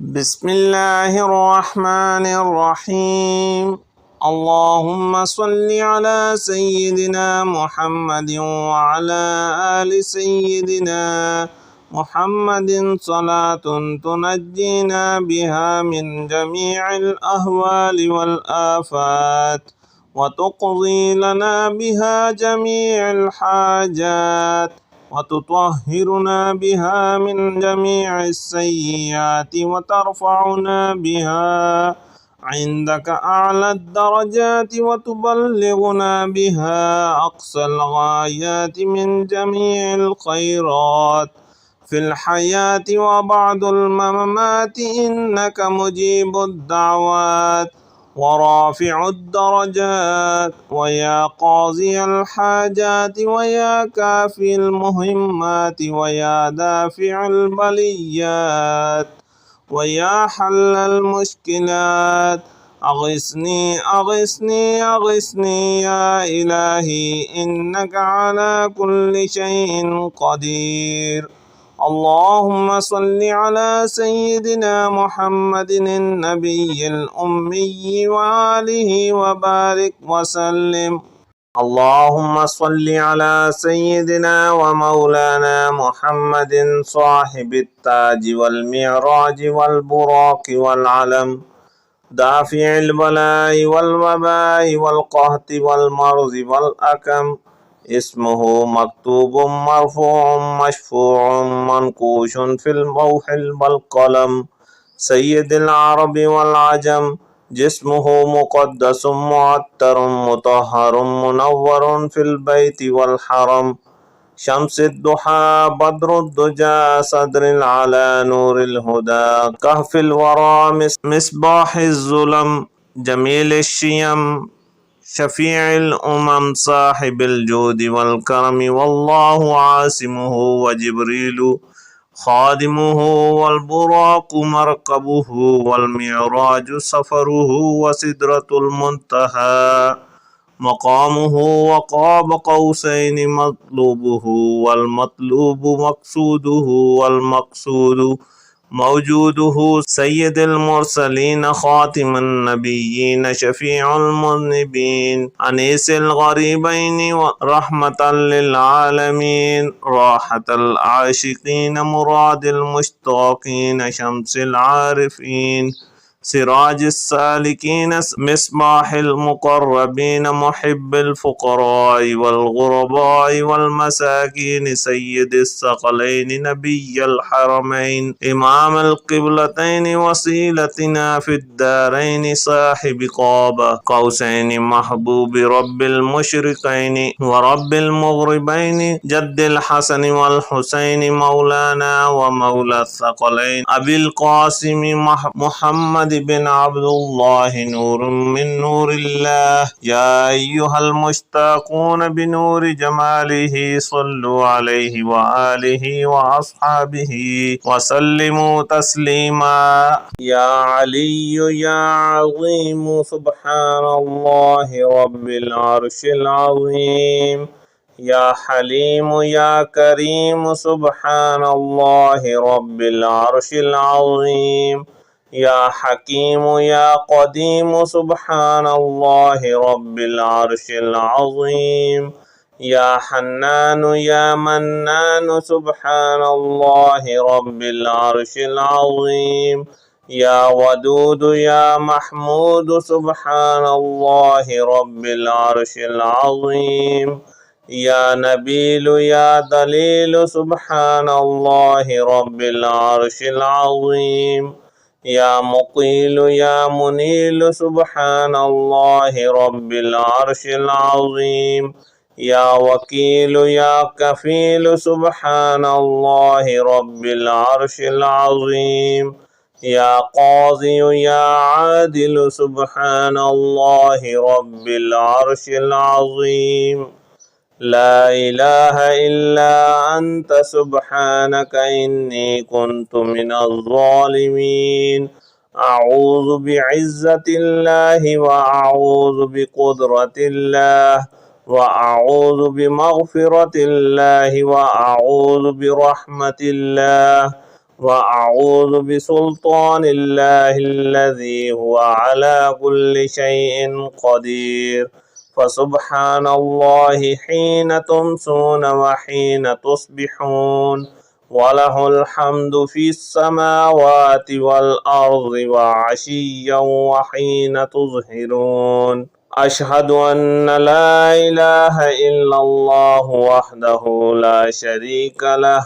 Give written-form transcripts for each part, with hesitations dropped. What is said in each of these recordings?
بسم الله الرحمن الرحيم. اللهم صل على سيدنا محمد وعلى آل سيدنا محمد صلاة تنجينا بها من جميع الأهوال والآفات وتقضي لنا بها جميع الحاجات وتطهرنا بها من جميع السيئات وترفعنا بها عندك أعلى الدرجات وتبلغنا بها أقصى الغايات من جميع الخيرات في الحياة وبعد الممات إنك مجيب الدعوات ورافع الدرجات ويا قاضي الحاجات ويا كافي المهمات ويا دافع البليات ويا حل المشكلات أغثني أغثني أغثني يا إلهي إنك على كل شيء قدير. اللهم صل على سيدنا محمد النبي الأمي وآله وبارك وسلم. اللهم صل على سيدنا ومولانا محمد صاحب التاج والمعراج والبراق والعلم دافع البلاء والوباء والقهط والمرض والأكم اسمه مكتوب مرفوع مشفوع منقوش في اللوح والقلم سيد العرب والعجم جسمه مقدس معطر مطهر منور في البيت والحرم شمس الضحى بدر الدجى صدر العلا نور الهدى كهف الورى مصباح الظلم جميل الشيم شفيع الأمم صاحب الجود والكرم والله عاصمه وجبريل خادمه والبراق مركبه والمعراج سفره وسدرة المنتهى مقامه وقاب قوسين مطلوبه والمطلوب مقصوده والمقصود موجوده سيد المرسلين خاتم النبيين شفيع المذنبين أنيس الغريبين رحمة للعالمين راحة العاشقين مراد المشتاقين شمس العارفين سراج السالكين مصباح المقربين محب الفقراء والغرباء والمساكين سيد الثقلين نبي الحرمين إمام القبلتين وسيلتنا في الدارين صاحب قاب قوسين محبوب رب المشرقين ورب المغربين جد الحسن والحسين مولانا ومولى الثقلين أبي القاسم محمد بن عبد الله نور من نور الله يا أيها المشتاقون بنور جماله صلوا عليه وآله وأصحابه وسلموا تسليما. يا علي يا عظيم سبحان الله رب العرش العظيم يا حليم يا كريم سبحان الله رب العرش العظيم يا حكيم يا قديم سبحان الله رب العرش العظيم يا حنان يا منان سبحان الله رب العرش العظيم يا ودود يا محمود سبحان الله رب العرش العظيم يا نبيل يا دليل سبحان الله رب العرش العظيم يا مقيل يا منيل سبحان الله رب العرش العظيم يا وكيل يا كفيل سبحان الله رب العرش العظيم يا قاضي يا عادل سبحان الله رب العرش العظيم لا إله إلا أنت سبحانك إني كنت من الظالمين أعوذ بعزة الله وأعوذ بقدرة الله وأعوذ بمغفرة الله وأعوذ برحمة الله وأعوذ بسلطان الله الذي هو على كل شيء قدير. فسبحان الله حين تمسون وحين تصبحون، وله الحمد في السماوات والأرض وعشيا وحين تظهرون. أشهد أن لا إله إلا الله وحده لا شريك له،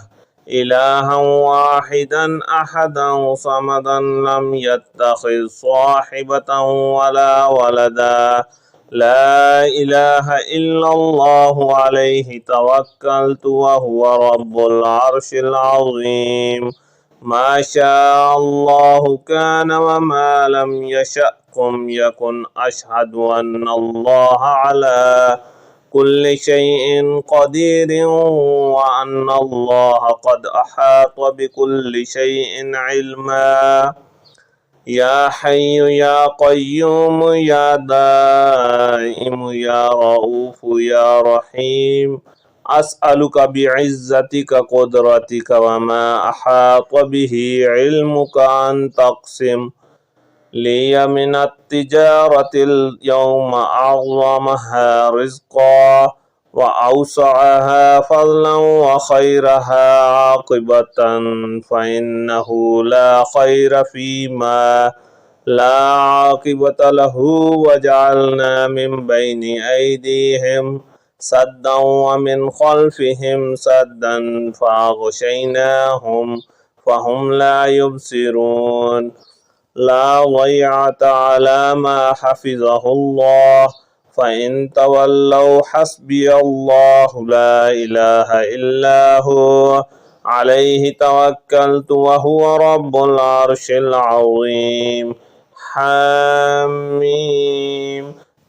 إلها واحدا أحدا صمدا لم يتخذ صاحبة ولا ولدا. لا إله إلا الله عليه توكلت وهو رب العرش العظيم. ما شاء الله كان وما لم يشأ يكن. أشهد أن الله على كل شيء قدير، وأن الله قد أحاط بكل شيء علما. يا حي يا قيوم يا دائم يا رؤوف يا رحيم، أسألك بعزتك قدرتك وما أحاط به علمك أن تقسم لي من التجارة اليوم أعظمها رزقا، وأوسعها فضلا، وخيرها عاقبة، فإنه لا خير فيما لا عاقبة له. وجعلنا من بين أيديهم سدا ومن خلفهم سدا فأغشيناهم فهم لا يبصرون. لا ضيعة على ما حفظه الله، فإن تولوا حسبي الله لا إله إلا هو عليه توكلت وهو رب العرش العظيم. حميم.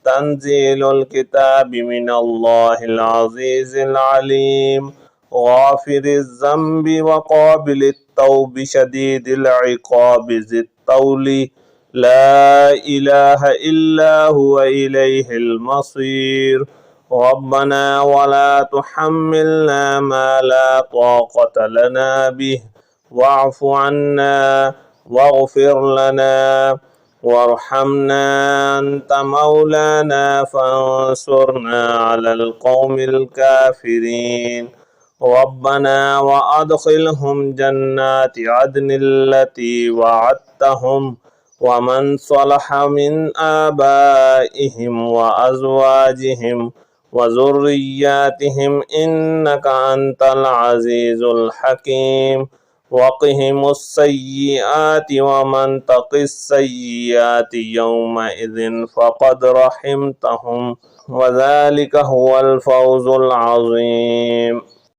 تنزيل الكتاب من الله العزيز العليم، غافر الذنب وقابل التوب شديد العقاب ذي الطول. لا إله إلا هو إليه المصير. ربنا ولا تحملنا ما لا طاقة لنا به، واعف عنا واغفر لنا وارحمنا، أنت مولانا فانصرنا على القوم الكافرين. ربنا وأدخلهم جنات عدن التي وعدتهم ومن صلح من آبائهم وأزواجهم وذرياتهم إنك أنت العزيز الحكيم. وقهم السيئات ومن تق السيئات يومئذ فقد رحمتهم، وذلك هو الفوز العظيم.